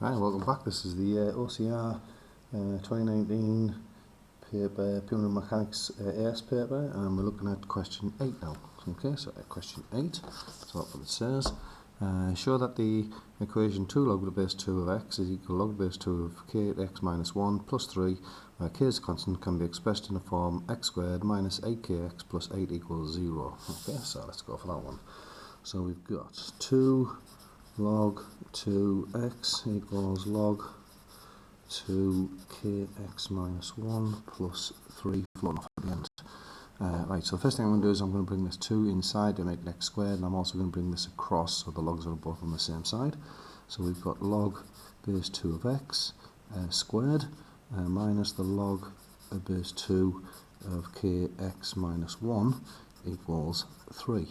Hi, welcome back. This is the OCR 2019 paper, Pure Mechanics AS paper, and we're looking at question 8 now. Okay, so question 8, so what it says, show that the equation 2 log to the base 2 of x is equal to log to the base 2 of k at x minus 1 plus 3, where k is constant, can be expressed in the form x squared minus 8kx plus 8 equals 0. Okay, so let's go for that one. So we've got 2 log 2x equals log 2kx minus 1 plus 3 floating off at the end. Right, so the first thing I'm going to do is I'm going to bring this 2 inside to make it x squared, and I'm also going to bring this across so the logs are both on the same side. So we've got log base 2 of x squared minus the log base 2 of kx minus 1 equals 3.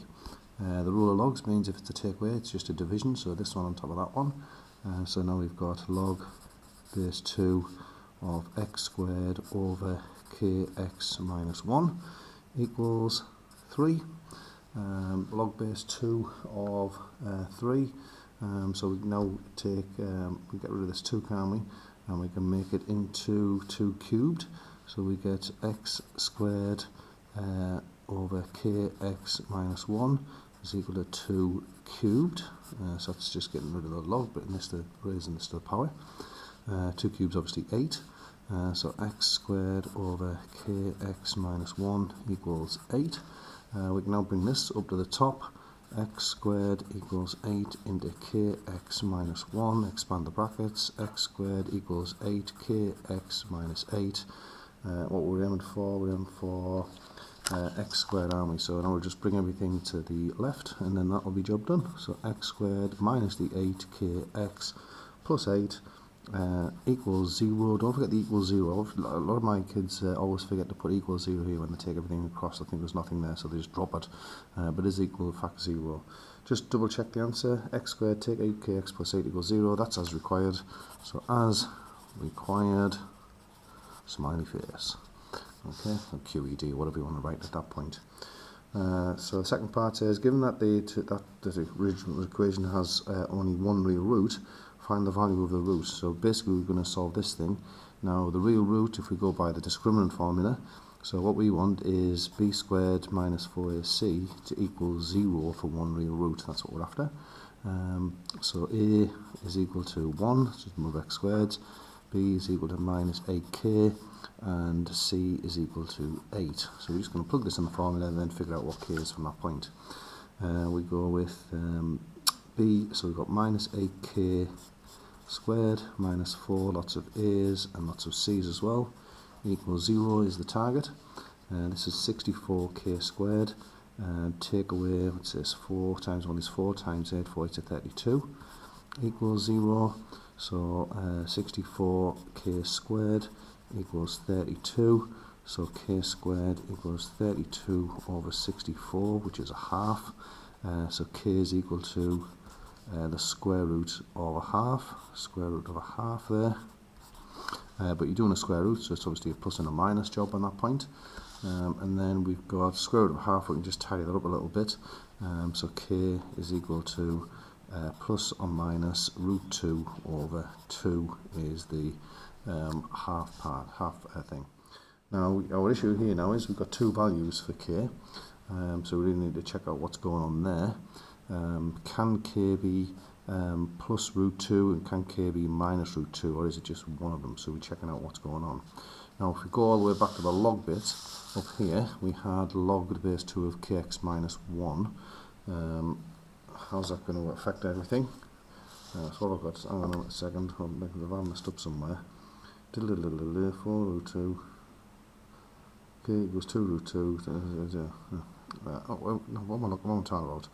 The rule of logs means if it's a take away, it's just a division, so this one on top of that one. So now we've got log base 2 of x squared over kx minus 1 equals 3. Log base 2 of 3. So we can now take, we get rid of this 2, can we? And we can make it into 2 cubed. So we get x squared over kx minus 1 is equal to 2 cubed. So that's just getting rid of the log, but raising this to the power. 2 cubes obviously 8. So x squared over kx minus 1 equals 8. We can now bring this up to the top. X squared equals 8 into kx minus 1. Expand the brackets. X squared equals 8 kx minus 8. What were we aiming for? We're aiming for x squared, aren't we? So now we'll just bring everything to the left, and then that will be job done. So x squared minus the 8kx plus 8 equals 0. Don't forget the equals 0. A lot of my kids always forget to put equals 0 here when they take everything across. I think there's nothing there, so they just drop it. But it is equal to fact 0. Just double check the answer. X squared take 8kx plus 8 equals 0. That's as required. So as required, smiley face. Okay, or QED, whatever you want to write at that point. So the second part says, given that the original equation has only one real root, find the value of the root. So basically we're going to solve this thing. Now the real root, if we go by the discriminant formula, so what we want is b squared minus 4ac to equal 0 for one real root. That's what we're after. So a is equal to 1, just move x squared. B is equal to minus 8k, and C is equal to 8. So we're just going to plug this in the formula and then figure out what k is from that point. We go with B, so we've got minus 8k squared, minus 4, lots of A's and lots of C's as well, equals 0 is the target. This is 64k squared, and take away, what's this, 4 times 1 is 4, times 8, 4 is 32, equals 0. So 64k squared equals 32, so k squared equals 32 over 64, which is a half. So k is equal to the square root of a half, square root of a half there. But you're doing a square root, so it's obviously a plus and a minus job on that point. And then we've got square root of a half. We can just tidy that up a little bit. So k is equal to plus or minus root 2 over 2 is the half thing. Now our issue here now is we've got 2 values for k, so we really need to check out what's going on there. Can k be plus root 2 and can k be minus root 2, or is it just one of them? So we're checking out what's going on. Now if we go all the way back to the log bit, up here we had log the base 2 of kx minus 1. How's that going to affect everything? So what I've got, hang on a second, I've messed up somewhere. 4 root 2, k equals 2 root 2. What am I talking about?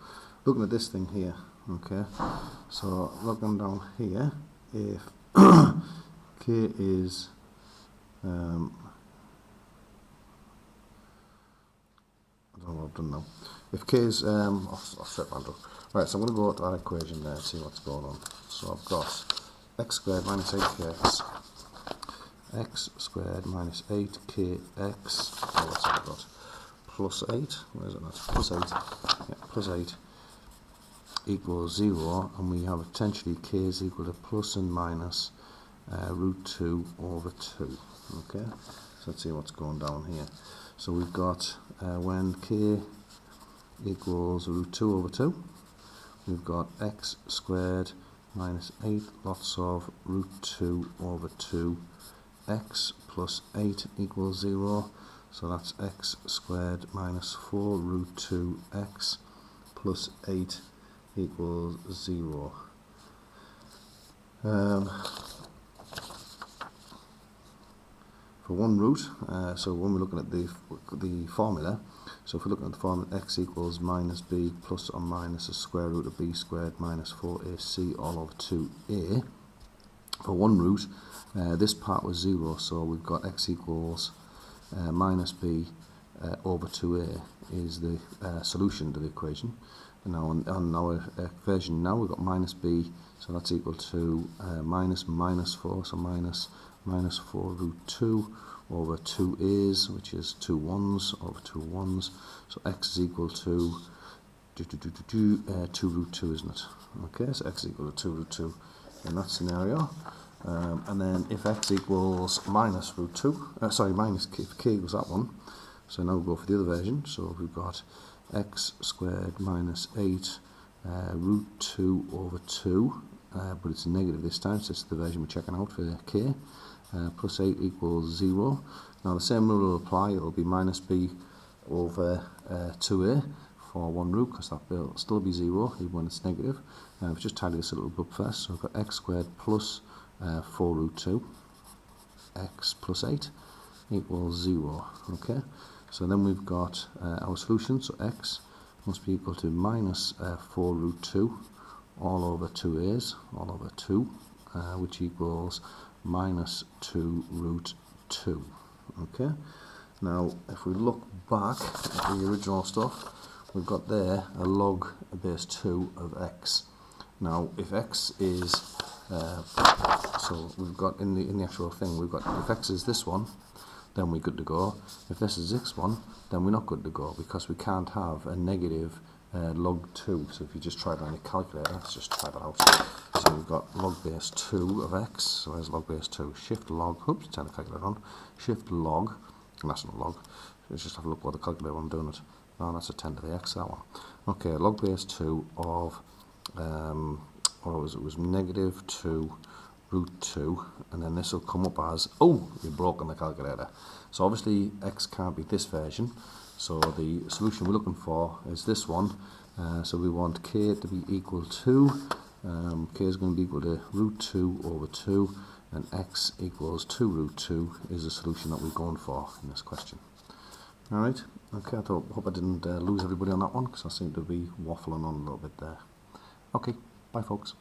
Looking at this thing here, okay? So looking down here, if k is I don't know what I've done now. If k is I'll set that up. Right, so I'm going to go to that equation there and see what's going on. So I've got x squared minus 8kx, x squared minus 8kx, what's that got? Plus 8, where is it not? Plus 8, yeah, plus 8 equals 0, and we have potentially k is equal to plus and minus root 2 over 2. Okay, so let's see what's going down here. So we've got when k equals root 2 over 2, we've got x squared minus 8 lots of root 2 over 2 x plus 8 equals 0. So that's x squared minus 4 root 2 x plus 8 equals 0. For one root, so when we're looking at the formula, so if we're looking at the formula, x equals minus b plus or minus the square root of b squared minus 4ac all over 2a. For one root, this part was 0, so we've got x equals minus b over 2a is the solution to the equation. And now on our version now, we've got minus b, so that's equal to minus 4, so minus 4 root 2 over 2a's, which is 2 1's over 2 1's. So x is equal to 2 root 2, isn't it? Okay, so x is equal to 2 root 2 in that scenario. And then if x equals minus root 2, minus k, if k equals that one, so now we'll go for the other version. So we've got x squared minus 8 root 2 over 2, but it's negative this time, so it's the version we're checking out for k, plus 8 equals 0. Now the same rule will apply, it will be minus b over 2a for one root, because that will still be 0 even when it's negative. We'll just tidy this a little bit first. So we've got x squared plus 4 root 2 x plus 8 equals 0. Okay, so then we've got our solution, so x must be equal to minus 4 root 2 all over 2a's, all over 2, which equals minus 2 root 2. Okay, now if we look back at the original stuff, we've got there a log base 2 of x. Now if x is so we've got in the actual thing, we've got if x is this one, then we're good to go. If this is this one, then we're not good to go, because we can't have a negative log 2. So if you just try it on your calculator, let's just try that out. So we've got log base 2 of x. So there's log base 2. Shift log, oops, turn the calculator on. Shift log, and that's not log. Let's just have a look what the calculator I'm doing it. No, that's a 10 to the x, that one. Okay, log base 2 of, it was negative 2 root 2, and then this will come up as, oh, you've broken the calculator. So obviously x can't be this version, so the solution we're looking for is this one. So we want k to be equal to, k is going to be equal to root 2 over 2, and x equals 2 root 2 is the solution that we're going for in this question. Alright, okay, I hope I didn't lose everybody on that one, because I seem to be waffling on a little bit there. Okay, bye folks.